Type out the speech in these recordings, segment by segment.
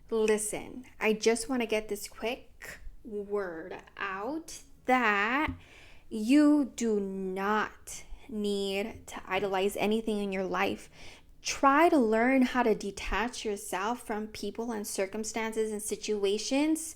Listen, I just want to get this quick word out that you do not need to idolize anything in your life. Try to learn how to detach yourself from people and circumstances and situations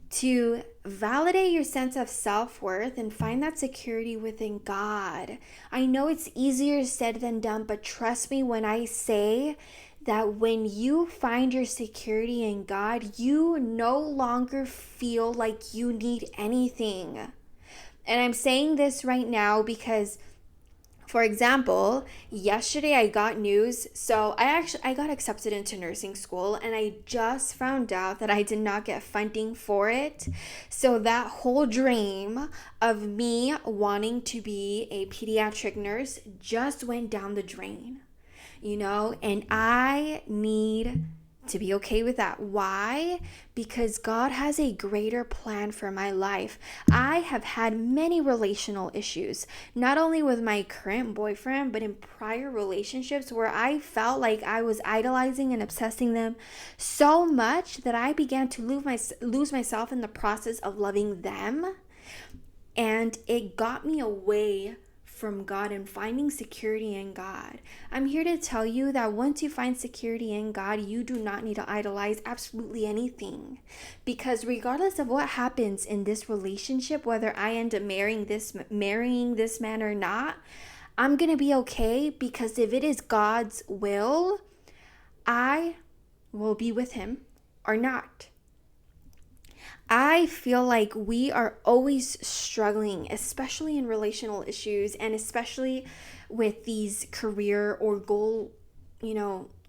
to validate your sense of self-worth and find that security within God. I know it's easier said than done, but trust me when I say that when you find your security in God, you no longer feel like you need anything. And I'm saying this right now because, for example, yesterday I got news. So I got accepted into nursing school, and I just found out that I did not get funding for it. So that whole dream of me wanting to be a pediatric nurse just went down the drain. And I need to be okay with that. Why? Because God has a greater plan for my life. I have had many relational issues, not only with my current boyfriend, but in prior relationships where I felt like I was idolizing and obsessing them so much that I began to lose myself in the process of loving them. And it got me away from God and finding security in God. I'm here to tell you that once you find security in God, you do not need to idolize absolutely anything. Because regardless of what happens in this relationship, whether I end up marrying this man or not, I'm going to be okay, because if it is God's will, I will be with him or not. I feel like we are always struggling, especially in relational issues and especially with these career or goal,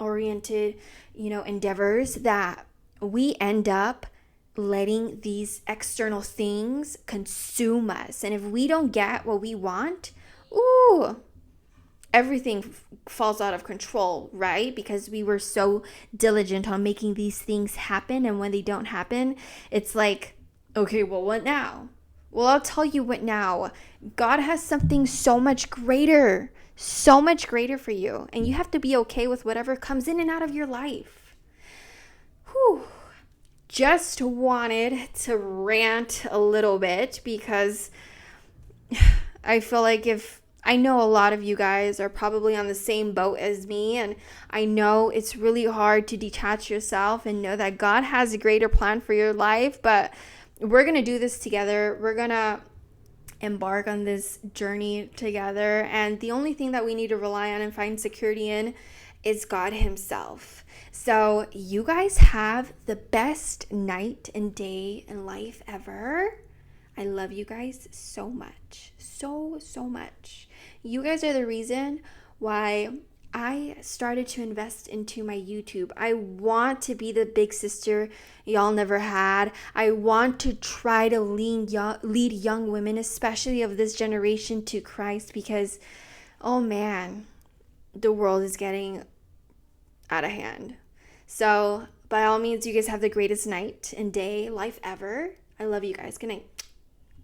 oriented, endeavors, that we end up letting these external things consume us. And if we don't get what we want, ooh, everything falls out of control, right? Because we were so diligent on making these things happen, and when they don't happen, it's like, okay, well, what now? Well, I'll tell you what now. God has something so much greater for you, and you have to be okay with whatever comes in and out of your life. Whew. Just wanted to rant a little bit because I feel like I know a lot of you guys are probably on the same boat as me, and I know it's really hard to detach yourself and know that God has a greater plan for your life, but we're going to do this together. We're going to embark on this journey together, and the only thing that we need to rely on and find security in is God himself. So you guys have the best night and day in life ever. I love you guys so much. So much. You guys are the reason why I started to invest into my YouTube. I want to be the big sister y'all never had. I want to try to lead young women, especially of this generation, to Christ, because, oh man, the world is getting out of hand. So, by all means, you guys have the greatest night and day, life ever. I love you guys. Good night.